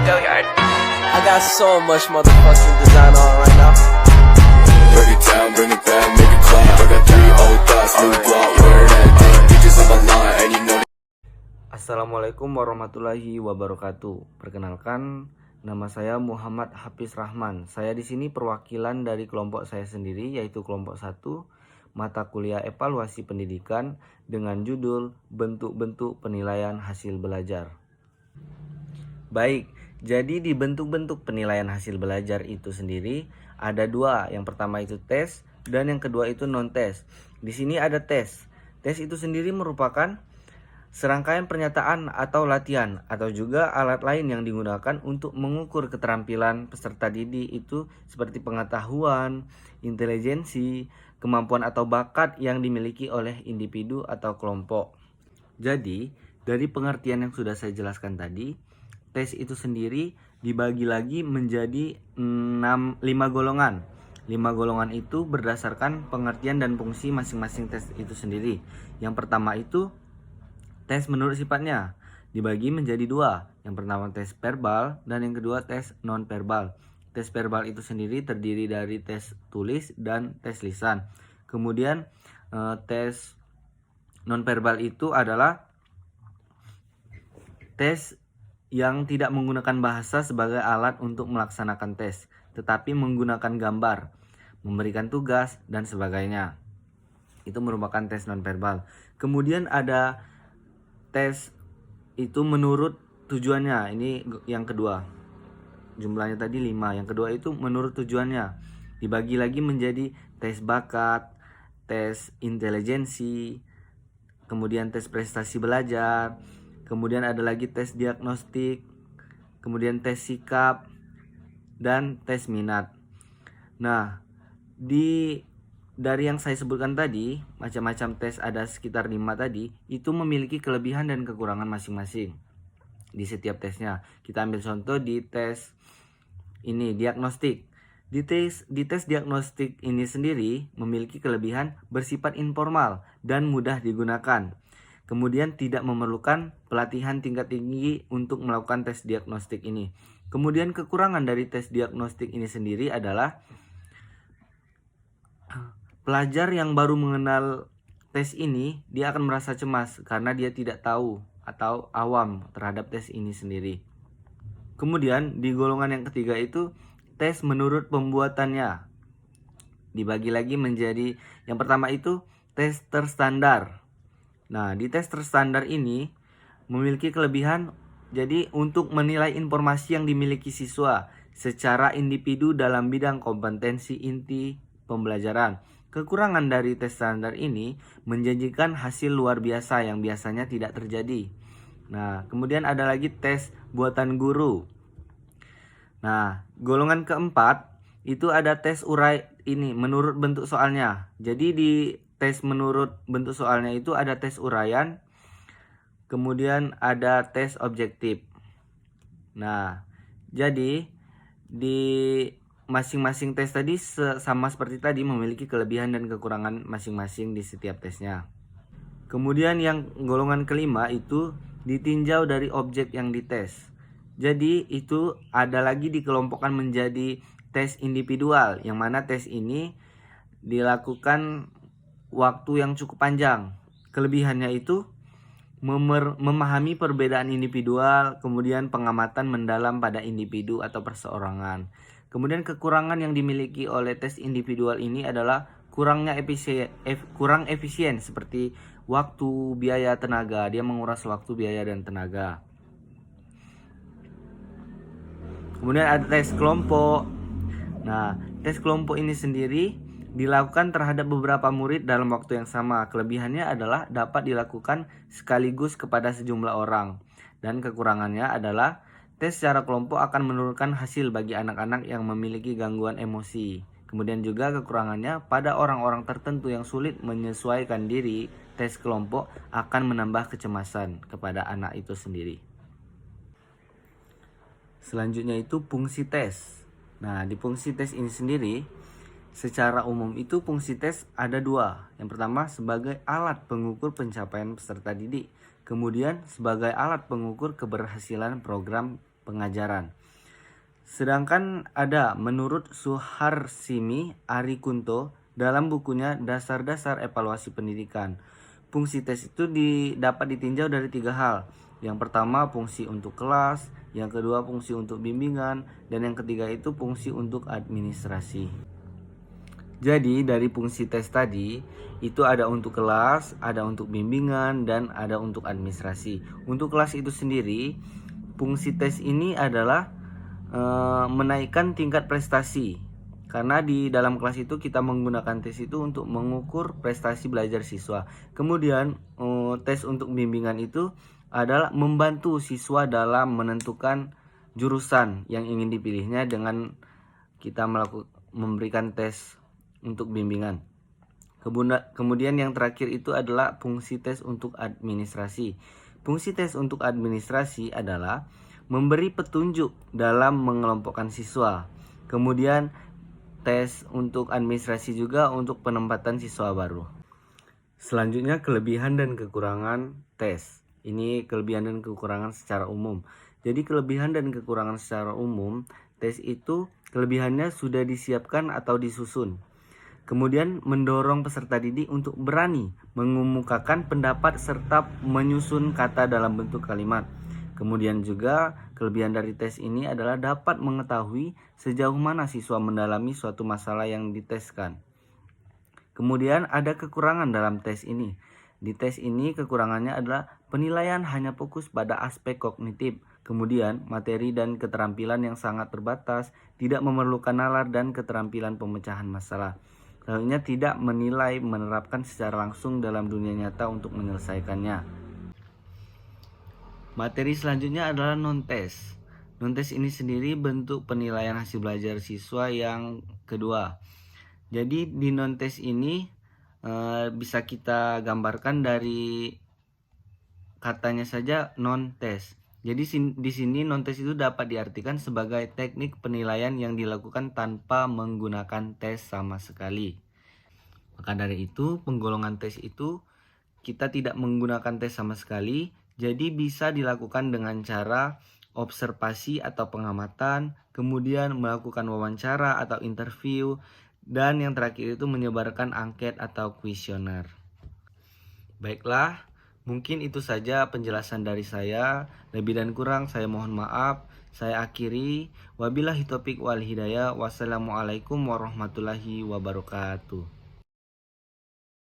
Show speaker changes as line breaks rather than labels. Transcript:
I got so much motherfucking design on right now.
Break it down, bring it back, make it clap. I got 3 old thoughts, new block, where that thing. Bitches on my line, and you know.
Assalamualaikum warahmatullahi wabarakatuh. Perkenalkan, nama saya Muhammad Hafiz Rahman. Saya di sini perwakilan dari kelompok saya sendiri, yaitu kelompok 1, mata kuliah evaluasi pendidikan dengan judul bentuk-bentuk penilaian hasil belajar. Baik, jadi di bentuk-bentuk penilaian hasil belajar itu sendiri ada 2. Yang pertama itu tes dan yang kedua itu non-tes. Di sini ada tes. Tes itu sendiri merupakan serangkaian pernyataan atau latihan atau juga alat lain yang digunakan untuk mengukur keterampilan peserta didik itu seperti pengetahuan, intelijensi, kemampuan atau bakat yang dimiliki oleh individu atau kelompok. Jadi, dari pengertian yang sudah saya jelaskan tadi, tes itu sendiri dibagi lagi menjadi 5 golongan. 5 golongan itu berdasarkan pengertian dan fungsi masing-masing tes itu sendiri. Yang pertama itu tes menurut sifatnya, dibagi menjadi 2. Yang pertama tes verbal dan yang kedua tes non-verbal. Tes verbal itu sendiri terdiri dari tes tulis dan tes lisan. Kemudian tes non-verbal itu adalah tes yang tidak menggunakan bahasa sebagai alat untuk melaksanakan tes, tetapi menggunakan gambar, memberikan tugas, dan sebagainya. Itu merupakan tes non-verbal. Kemudian ada tes itu menurut tujuannya. Ini yang kedua. Jumlahnya tadi 5. Yang kedua itu menurut tujuannya. Dibagi lagi menjadi tes bakat, tes intelijensi, kemudian tes prestasi belajar, kemudian ada lagi tes diagnostik, kemudian tes sikap, dan tes minat. Nah, dari yang saya sebutkan tadi, macam-macam tes ada sekitar 5 tadi, itu memiliki kelebihan dan kekurangan masing-masing di setiap tesnya. Kita ambil contoh di tes ini, diagnostik. Di tes diagnostik ini sendiri memiliki kelebihan bersifat informal dan mudah digunakan. Kemudian tidak memerlukan pelatihan tingkat tinggi untuk melakukan tes diagnostik ini. Kemudian kekurangan dari tes diagnostik ini sendiri adalah pelajar yang baru mengenal tes ini, dia akan merasa cemas karena dia tidak tahu atau awam terhadap tes ini sendiri. Kemudian di golongan yang ketiga itu tes menurut pembuatannya. Dibagi lagi menjadi yang pertama itu tes terstandar. Nah, di tes terstandar ini memiliki kelebihan jadi untuk menilai informasi yang dimiliki siswa secara individu dalam bidang kompetensi inti pembelajaran. Kekurangan dari tes standar ini menjanjikan hasil luar biasa yang biasanya tidak terjadi. Nah, kemudian ada lagi tes buatan guru. Nah, golongan keempat itu ada tes urai ini menurut bentuk soalnya. Jadi di tes menurut bentuk soalnya itu ada tes uraian, kemudian ada tes objektif. Nah, jadi di masing-masing tes tadi sama seperti tadi memiliki kelebihan dan kekurangan masing-masing di setiap tesnya. Kemudian yang golongan kelima itu ditinjau dari objek yang dites. Jadi itu ada lagi dikelompokkan menjadi tes individual, yang mana tes ini dilakukan waktu yang cukup panjang. Kelebihannya itu memahami perbedaan individual, kemudian pengamatan mendalam pada individu atau perseorangan. Kemudian kekurangan yang dimiliki oleh tes individual ini adalah kurang efisien seperti waktu, biaya, tenaga. Dia menguras waktu, biaya, dan tenaga. Kemudian ada tes kelompok. Nah, tes kelompok ini sendiri dilakukan terhadap beberapa murid dalam waktu yang sama. Kelebihannya adalah dapat dilakukan sekaligus kepada sejumlah orang. Dan kekurangannya adalah tes secara kelompok akan menurunkan hasil bagi anak-anak yang memiliki gangguan emosi. Kemudian juga kekurangannya pada orang-orang tertentu yang sulit menyesuaikan diri, tes kelompok akan menambah kecemasan kepada anak itu sendiri. Selanjutnya itu fungsi tes. Nah, di fungsi tes ini sendiri secara umum itu fungsi tes ada 2. Yang pertama sebagai alat pengukur pencapaian peserta didik. Kemudian sebagai alat pengukur keberhasilan program pengajaran. Sedangkan ada menurut Suharsimi Arikunto dalam bukunya Dasar-Dasar Evaluasi Pendidikan. Fungsi tes itu dapat ditinjau dari 3 hal. Yang pertama fungsi untuk kelas, yang kedua fungsi untuk bimbingan, dan yang ketiga itu fungsi untuk administrasi. Jadi dari fungsi tes tadi itu ada untuk kelas, ada untuk bimbingan, dan ada untuk administrasi. Untuk kelas itu sendiri, fungsi tes ini adalah menaikkan tingkat prestasi. Karena di dalam kelas itu kita menggunakan tes itu untuk mengukur prestasi belajar siswa. Kemudian tes untuk bimbingan itu adalah membantu siswa dalam menentukan jurusan yang ingin dipilihnya dengan kita memberikan tes untuk bimbingan. Kemudian yang terakhir itu adalah fungsi tes untuk administrasi. Fungsi tes untuk administrasi adalah memberi petunjuk dalam mengelompokkan siswa. Kemudian tes untuk administrasi juga untuk penempatan siswa baru. Selanjutnya kelebihan dan kekurangan tes. Ini kelebihan dan kekurangan secara umum. Jadi kelebihan dan kekurangan secara umum, tes itu kelebihannya sudah disiapkan atau disusun. Kemudian mendorong peserta didik untuk berani mengemukakan pendapat serta menyusun kata dalam bentuk kalimat. Kemudian juga kelebihan dari tes ini adalah dapat mengetahui sejauh mana siswa mendalami suatu masalah yang diteskan. Kemudian ada kekurangan dalam tes ini. Di tes ini kekurangannya adalah penilaian hanya fokus pada aspek kognitif. Kemudian materi dan keterampilan yang sangat terbatas, tidak memerlukan nalar dan keterampilan pemecahan masalah. Selanjutnya tidak menilai menerapkan secara langsung dalam dunia nyata untuk menyelesaikannya. Materi selanjutnya adalah non-tes. Non-tes ini sendiri bentuk penilaian hasil belajar siswa yang kedua. Jadi di non-tes ini bisa kita gambarkan dari katanya saja non-tes. Jadi di sini non-tes itu dapat diartikan sebagai teknik penilaian yang dilakukan tanpa menggunakan tes sama sekali. Maka dari itu penggolongan tes itu kita tidak menggunakan tes sama sekali. Jadi bisa dilakukan dengan cara observasi atau pengamatan, kemudian melakukan wawancara atau interview, dan yang terakhir itu menyebarkan angket atau kuesioner. Baiklah, mungkin itu saja penjelasan dari saya. Lebih dan kurang saya mohon maaf. Saya akhiri. Wabillahi taufiq wal hidayah. Wassalamualaikum warahmatullahi wabarakatuh.